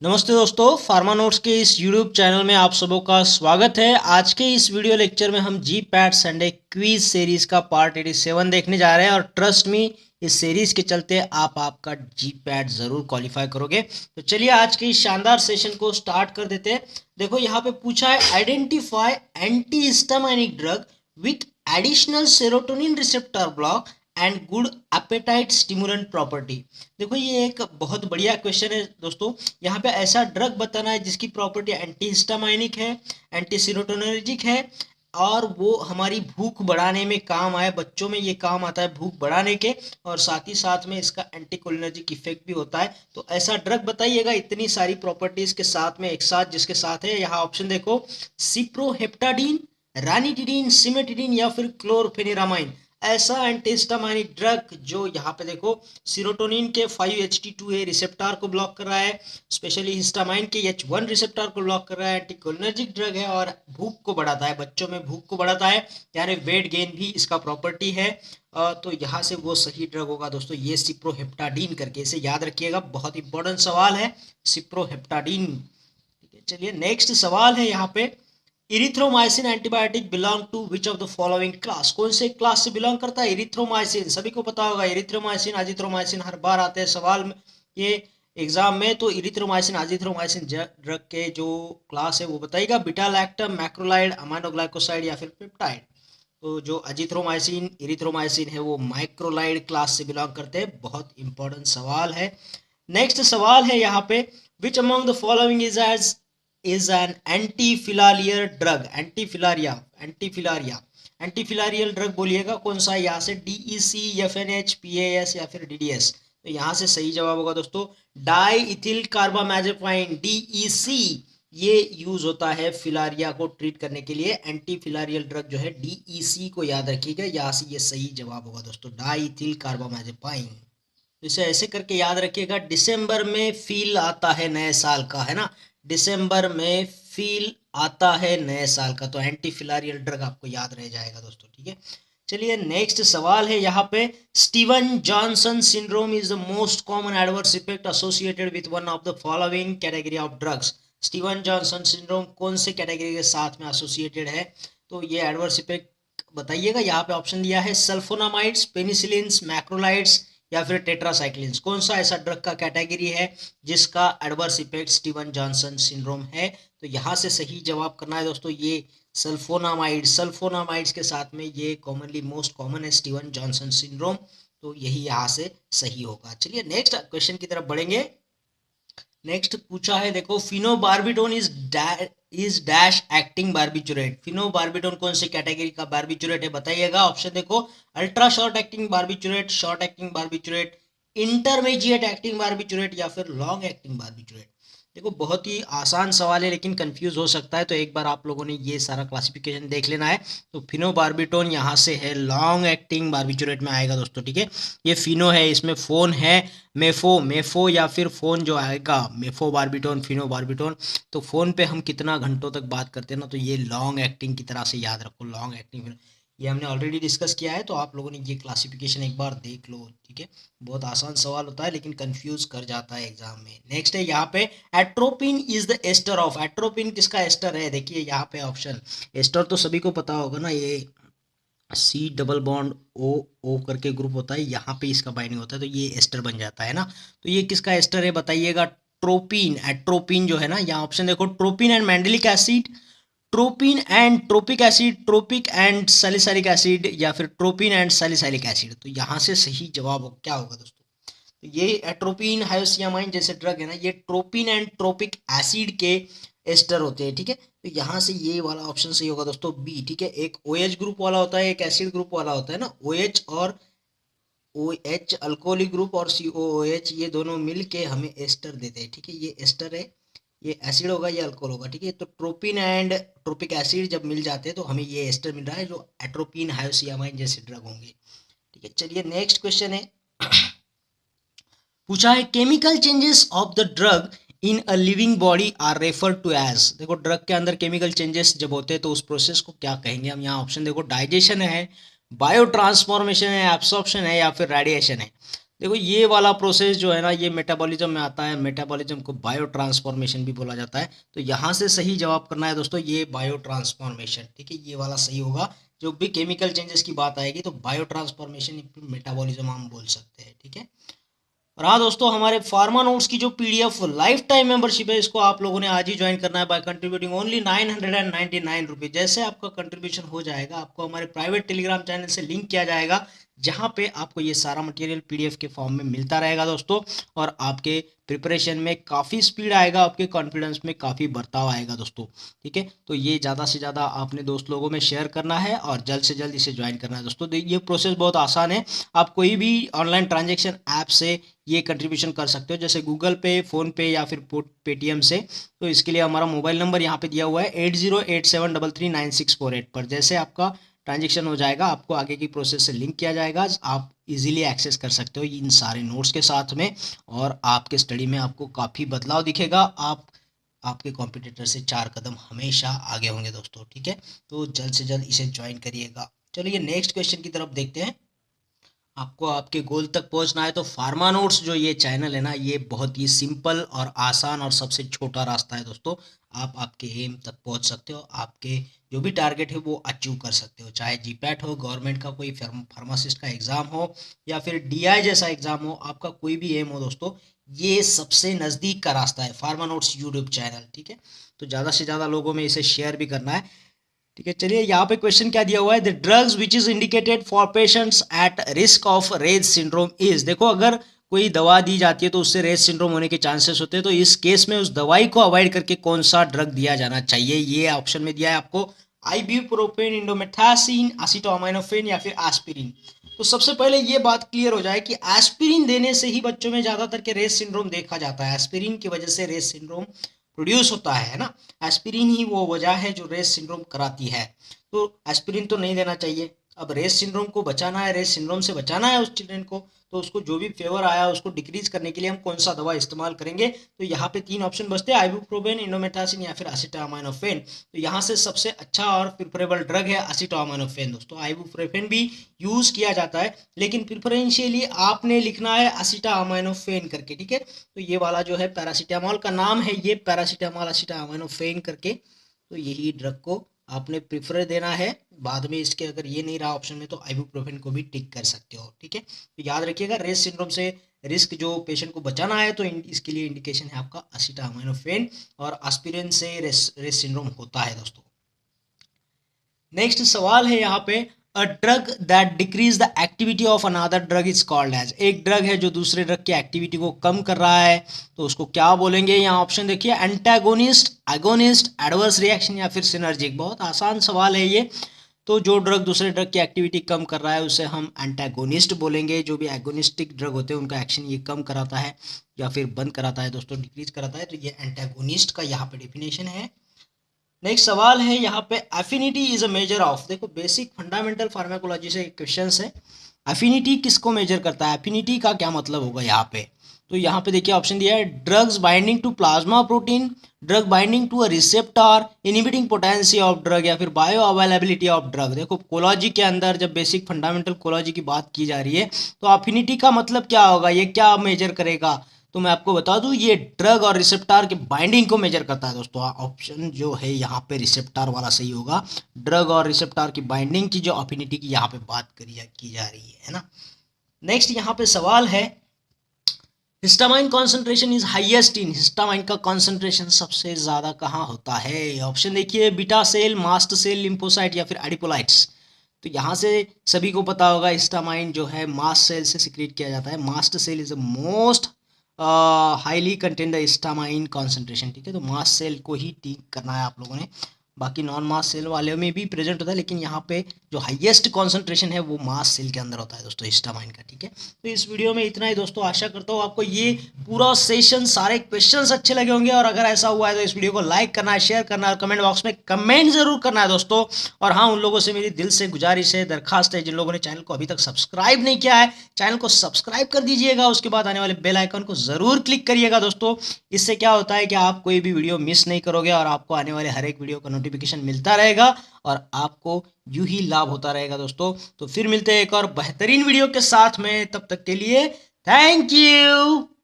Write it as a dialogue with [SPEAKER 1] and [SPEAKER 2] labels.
[SPEAKER 1] नमस्ते दोस्तों, pharma notes के इस यूट्यूब चैनल में आप सबों का स्वागत है। आज के इस वीडियो लेक्चर में हम जी पैट संडे क्विज सीरीज का पार्ट 87 देखने जा रहे हैं और ट्रस्ट मी, इस सीरीज के चलते आप आपका जी पैट जरूर क्वालिफाई करोगे। तो चलिए आज के इस शानदार सेशन को स्टार्ट कर देते हैं। देखो यहाँ पे पूछा है, identify anti histaminic drug with additional serotonin receptor block and good appetite stimulant property. देखो ये एक बहुत बढ़िया क्वेश्चन है दोस्तों। यहाँ पे ऐसा ड्रग बताना है जिसकी प्रॉपर्टी एंटी हिस्टामाइनिक है, एंटी सीरोटोनर्जिक है और वो हमारी भूख बढ़ाने में काम आए। बच्चों में ये काम आता है भूख बढ़ाने के, और साथ ही साथ में इसका एंटीकोलिनर्जिक इफेक्ट भी होता है। तो ऐसा ड्रग बताइएगा इतनी सारी प्रॉपर्टीज के साथ में, एक साथ जिसके साथ है। यहाँ ऑप्शन देखो, सिप्रोहेप्टाडीन, रानिटिडीन, सिमेटिडीन या फिर क्लोरफेनिरामाइन। ऐसा एंटीहिस्टामाइनिक ड्रग जो यहाँ पे देखो सीरोटोनिन के 5-HT2A रिसेप्टर को ब्लॉक कर रहा है, स्पेशली हिस्टामाइन के H1 रिसेप्टर को ब्लॉक कर रहा है, एंटीकोलिनर्जिक ड्रग है और भूख को बढ़ाता है, बच्चों में भूख को बढ़ाता है, यानी वेट गेन भी इसका प्रॉपर्टी है। तो यहाँ से वो सही ड्रग होगा दोस्तों, ये सिप्रोहेप्टाडीन करके, इसे याद रखिएगा, बहुत इंपॉर्टेंट सवाल है सिप्रोहेप्टाडीन। ठीक है, चलिए नेक्स्ट सवाल है यहाँ पे, erythromycin antibiotic belong to which of the following class. कौन से क्लास से बिलोंग करता है इरिथ्रोमाइसिन? सभी को पता होगा, इरिथ्रोमाइसिन अजिथ्रोमाइसिन हर बार आते हैं सवाल में ये एग्जाम में। तो इरिथ्रोमाइसिन अजिथ्रोमाइसिन ड्रग के जो क्लास है वो बताइएगा, बीटा लैक्टम, मैक्रोलाइड, अमाइनोग्लाइकोसाइड या फिर पेप्टाइड। तो जो अजिथ्रोमाइसिन इरिथ्रोमाइसिन है वो माइक्रोलाइड क्लास से बिलोंग करते हैं। बहुत इंपॉर्टेंट सवाल है। नेक्स्ट सवाल है यहाँ पे, which among the following is an antifilarial drug. Antifilarial drug बोलिएगा कौन सा है यहाँ से, DEC, FNH, PAS या फिर DDS। तो यहाँ से सही जवाब होगा दोस्तों डाई इथिल कार्बामेजेपाइन, DEC। ये यूज होता है फिलारिया को ट्रीट करने के लिए। एंटी फिलारियल ड्रग जो है DEC को याद रखिएगा, यहाँ से ये सही जवाब होगा दोस्तों, डाईथिल कार्बामेजेपाइन। तो इसे ऐसे करके याद रखिएगा, दिसंबर में फील आता है नए साल का, है ना, दिसंबर में फील आता है नए साल का, तो एंटी फिलारियल ड्रग आपको याद रह जाएगा दोस्तों। ठीक है, चलिए नेक्स्ट सवाल है यहाँ पे, Steven Johnson syndrome is the most common adverse effect associated with one of the following category of drugs. Steven Johnson syndrome कौन से कैटेगरी के साथ में एसोसिएटेड है? तो ये एडवर्स इफेक्ट बताइएगा। यहाँ पे ऑप्शन दिया है, सल्फोनामाइड्स, पेनिसिलिन्स, मैक्रोलाइड्स या फिर टेट्रासाइक्लिन्स। कौन सा ऐसा ड्रग का कैटेगरी है जिसका adverse effect Steven Johnson syndrome है? तो यहाँ से सही जवाब करना है दोस्तों, ये सल्फोनामाइड्स के साथ में ये कॉमनली मोस्ट कॉमन है स्टीवन जॉनसन सिंड्रोम। तो यही यहाँ से सही होगा। चलिए नेक्स्ट क्वेश्चन की तरफ बढ़ेंगे। नेक्स्ट पूछा है देखो, phenobarbitone is dash acting barbiturate. Phenobarbitone कौन से कैटेगरी का बार्बिचुरेट है बताइएगा। ऑप्शन देखो, ultra short acting barbiturate, short acting barbiturate, intermediate acting barbiturate या फिर लॉन्ग एक्टिंग बार्बिचुरेट। देखो बहुत ही आसान सवाल है लेकिन कंफ्यूज हो सकता है, तो एक बार आप लोगों ने ये सारा क्लासिफिकेशन देख लेना है। तो फिनोबार्बिटोन यहाँ से है लॉन्ग एक्टिंग बार्बिचुरेट में आएगा दोस्तों। ठीक है, ये फिनो है, इसमें फोन है, मेफो या फिर फोन जो आएगा, मेफो बार्बिटोन, फिनो बार्बिटोन। तो फोन पे हम कितना घंटों तक बात करते हैं ना, तो ये लॉन्ग एक्टिंग की तरह से याद रखो, लॉन्ग एक्टिंग। ये हमने ऑलरेडी डिस्कस किया है, तो आप लोगों ने ये क्लासिफिकेशन एक बार देख लो। ठीक है, बहुत आसान सवाल होता है लेकिन कंफ्यूज कर जाता है एग्जाम में। नेक्स्ट है यहाँ पे, atropine is the ester of. Atropine किसका एस्टर है? देखिए यहाँ पे ऑप्शन, एस्टर तो सभी को पता होगा ना, ये C डबल बॉन्ड O करके ग्रुप होता है, यहाँ पे इसका बाइंडिंग होता है तो ये एस्टर बन जाता है ना। तो ये किसका एस्टर है बताइएगा? ट्रोपिन। एट्रोपिन जो है ना, यहाँ ऑप्शन देखो, tropine and mandelic acid, tropine and trophic acid, trophic and salicylic acid या फिर ट्रोपिन एंड सैलिसाइलिक एसिड। तो यहाँ से सही जवाब क्या होगा दोस्तों? तो ये एट्रोपिन हायोसियामाइन जैसे ड्रग है ना, ये ट्रोपिन एंड ट्रोपिक एसिड के एस्टर होते हैं। ठीक है, तो यहाँ से ये वाला ऑप्शन सही होगा दोस्तों, बी। ठीक है, एक OH ग्रुप वाला होता है, एक एसिड ग्रुप वाला होता है ना, OH और OH अल्कोहलिक ग्रुप और COOH, ये दोनों मिल के हमें एस्टर देते हैं। ठीक है, ये एस्टर है, ये एसिड होगा, ये अल्कोहल होगा। ठीक है, तो ट्रोपिन एंड ट्रोपिक एसिड जब मिल जाते हैं तो हमें ये एस्टर मिल रहा है जो एट्रोपिन हायोसियामाइन जैसे ड्रग होंगे। ठीक है, चलिए नेक्स्ट क्वेश्चन है, पूछा है, chemical changes of the drug in a living body are refer to as. देखो ड्रग के अंदर केमिकल चेंजेस जब होते हैं तो उस प्रोसेस को क्या कहेंगे हम? यहाँ ऑप्शन देखो, डाइजेशन है, बायो ट्रांसफॉर्मेशन है, एब्सॉर्प्शन है या फिर रेडिएशन है। देखो ये वाला प्रोसेस जो है ना, ये मेटाबॉलिज्म में आता है। मेटाबॉलिज्म को बायो ट्रांसफॉर्मेशन भी बोला जाता है। तो यहाँ से सही जवाब करना है दोस्तों, ये बायो ट्रांसफॉर्मेशन, ठीक है, ये वाला सही होगा। जो भी केमिकल चेंजेस की बात आएगी तो बायो ट्रांसफॉर्मेशन मेटाबॉलिज्म हम बोल सकते हैं, ठीक है। और हाँ दोस्तों, हमारे फार्मा नोट्स की जो पीडीएफ लाइफ टाइम मेंबरशिप है, इसको आप लोगों ने आज ही ज्वाइन करना है बाय कंट्रीब्यूटिंग ओनली 999 रुपीज। जैसे आपका कंट्रीब्यूशन हो जाएगा, आपको हमारे प्राइवेट टेलीग्राम चैनल से लिंक किया जाएगा, जहाँ पे आपको ये सारा मटेरियल पीडीएफ के फॉर्म में मिलता रहेगा दोस्तों। और आपके प्रिपरेशन में काफ़ी स्पीड आएगा, आपके कॉन्फिडेंस में काफ़ी बर्ताव आएगा दोस्तों, ठीक है। तो ये ज़्यादा से ज़्यादा आपने दोस्त लोगों में शेयर करना है और जल्द से जल्द इसे ज्वाइन करना है दोस्तों। ये प्रोसेस बहुत आसान है। आप कोई भी ऑनलाइन ट्रांजेक्शन ऐप से ये कंट्रीब्यूशन कर सकते हो, जैसे गूगल पे, फ़ोन पे या फिर पेटीएम से। तो इसके लिए हमारा मोबाइल नंबर यहाँ पे दिया हुआ है 8087339648 पर। जैसे आपका ट्रांजेक्शन हो जाएगा, आपको आगे की प्रोसेस से लिंक किया जाएगा, आप इजीली एक्सेस कर सकते हो इन सारे नोट्स के साथ में। और आपके स्टडी में आपको काफ़ी बदलाव दिखेगा। आप आपके कॉम्पिटिटर से 4 कदम हमेशा आगे होंगे दोस्तों, ठीक है। तो जल्द से जल्द इसे ज्वाइन करिएगा। चलिए नेक्स्ट क्वेश्चन की तरफ देखते हैं। आपको आपके गोल तक पहुंचना है तो फार्मा नोट्स जो ये चैनल है ना, ये बहुत ही सिंपल और आसान और सबसे छोटा रास्ता है दोस्तों। आप आपके एम तक पहुंच सकते हो, आपके जो भी टारगेट है वो अचीव कर सकते हो। चाहे जीपैट हो, गवर्नमेंट का कोई फार्मासिस्ट का एग्ज़ाम हो, या फिर डीआई जैसा एग्ज़ाम हो, आपका कोई भी एम हो दोस्तों, ये सबसे नज़दीक का रास्ता है फार्मा नोट्स यूट्यूब चैनल, ठीक है। तो ज़्यादा से ज़्यादा लोगों में इसे शेयर भी करना है, ठीक है। चलिए यहाँ पे क्वेश्चन क्या दिया हुआ है, the drugs which is indicated for patients at risk of Reye's syndrome is. देखो अगर कोई दवा दी जाती है तो उससे रेज सिंड्रोम होने के चांसेस होते हैं, तो इस केस में उस दवाई को अवॉइड करके कौन सा ड्रग दिया जाना चाहिए। ये ऑप्शन में दिया है आपको आइब्यूप्रोफेन, इंडोमेथासिन, एसिटामिनोफेन या फिर एस्पिरिन। तो सबसे पहले ये बात क्लियर हो जाए कि एस्पिरिन देने से ही बच्चों में ज्यादातर के रेस सिंड्रोम देखा जाता है। एस्पिरिन की वजह से रेस सिंड्रोम प्रोड्यूस होता है ना। एस्पिरिन ही वो वजह है जो रेस सिंड्रोम कराती है। तो एस्पिरिन तो नहीं देना चाहिए। अब रेस सिंड्रोम को बचाना है, रेस सिंड्रोम से बचाना है उस चिल्ड्रन को, तो उसको जो भी फेवर आया उसको डिक्रीज करने के लिए हम कौन सा दवा इस्तेमाल करेंगे। तो यहाँ पे 3 ऑप्शन बचते हैं, आइबुप्रोफेन, इंडोमेथासिन या फिर एसिटामिनोफेन। तो यहाँ से सबसे अच्छा और प्रिफरेबल ड्रग है एसिटामिनोफेन दोस्तों। आइबुप्रोफेन भी यूज किया जाता है, लेकिन प्रिफरेंशियली आपने लिखना है एसिटामिनोफेन करके, ठीक है। तो ये वाला जो है पैरासीटामोल का नाम है, ये पैरासीटामोल एसिटामिनोफेन करके। तो यही ड्रग को आपने प्रिफर देना है। बाद में इसके अगर ये नहीं रहा ऑप्शन में तो आइबुप्रोफेन को भी टिक कर सकते हो, ठीक है। तो याद रखिएगा, रेस सिंड्रोम से रिस्क जो पेशेंट को बचाना है तो इसके लिए इंडिकेशन है आपका एसिटामिनोफेन, और एस्पिरिन से रेस सिंड्रोम होता है दोस्तों। नेक्स्ट सवाल है यहाँ पे, a drug that decrease the activity of another drug is called as. एक ड्रग है जो दूसरे ड्रग की एक्टिविटी को कम कर रहा है, तो उसको क्या बोलेंगे। यहाँ ऑप्शन देखिए, एंटागोनिस्ट, एगोनिस्ट, एडवर्स रिएक्शन या फिर सिनर्जिक। बहुत आसान सवाल है ये। तो जो ड्रग दूसरे ड्रग की एक्टिविटी कम कर रहा है उसे हम एंटागोनिस्ट बोलेंगे। जो भी एगोनिस्टिक ड्रग होते हैं उनका एक्शन ये कम कराता है या फिर बंद कराता है दोस्तों, डिक्रीज कराता है, तो ये एंटागोनिस्ट का यहाँ पे डेफिनेशन है। नेक्स्ट सवाल है यहाँ पे, affinity is a measure of. देखो बेसिक फंडामेंटल फार्माकोलॉजी से क्वेश्चन है, एफिनिटी किसको मेजर करता है, एफिनिटी का क्या मतलब होगा यहाँ पे। तो यहाँ पे देखिए ऑप्शन दिया है, drugs binding to plasma protein, drug binding to a receptor, inhibiting potency of drug, या फिर बायो अवेलेबिलिटी ऑफ ड्रग। देखो कोलॉजी के अंदर जब बेसिक फंडामेंटल कोलॉजी की बात की जा रही है तो एफिनिटी का मतलब क्या होगा, ये क्या मेजर करेगा। तो मैं आपको बता दूं, ये ड्रग और रिसेप्टर के बाइंडिंग को मेजर करता है दोस्तों। ऑप्शन जो है यहाँ पे रिसेप्टर वाला सही होगा। ड्रग और रिसेप्टर की बाइंडिंग की जो अफिनिटी की यहाँ पे बात की जा रही है ना। नेक्स्ट यहाँ पे सवाल है, histamine concentration is highest in. Histamine का कॉन्सेंट्रेशन सबसे ज्यादा कहाँ होता है। ऑप्शन देखिए, beta cell, mast cell, lymphocyte या फिर एडिपोलाइट्स। तो यहाँ से सभी को पता होगा, हिस्टामाइन जो है मास्ट सेल से सिक्रेट किया जाता है। Mast cell is the most highly contain the histamine concentration, ठीक है। तो मास्ट सेल को ही टिक करना है आप लोगों ने। बाकी नॉन मास सेल वाले में भी प्रेजेंट होता है, लेकिन यहाँ पे जो हाईएस्ट कॉन्सेंट्रेशन है वो मास सेल के अंदर होता है दोस्तों, हिस्टामाइन का, ठीक है। तो इस वीडियो में इतना ही दोस्तों। आशा करता हूँ आपको ये पूरा सेशन, सारे क्वेश्चंस अच्छे लगे होंगे, और अगर ऐसा हुआ है तो इस वीडियो को लाइक करना है, शेयर करना है, और कमेंट बॉक्स में कमेंट जरूर करना है दोस्तों। और हाँ, उन लोगों से मेरी दिल से गुजारिश है, दरखास्त है, जिन लोगों ने चैनल को अभी तक सब्सक्राइब नहीं किया है, चैनल को सब्सक्राइब कर दीजिएगा। उसके बाद आने वाले बेल आइकन को जरूर क्लिक करिएगा दोस्तों। इससे क्या होता है कि आप कोई भी वीडियो मिस नहीं करोगे, और आपको आने वाले हर एक वीडियो का नोटिफिकेशन मिलता रहेगा, और आपको यूं ही लाभ होता रहेगा दोस्तों। तो फिर मिलते हैं एक और बेहतरीन वीडियो के साथ में, तब तक के लिए थैंक यू।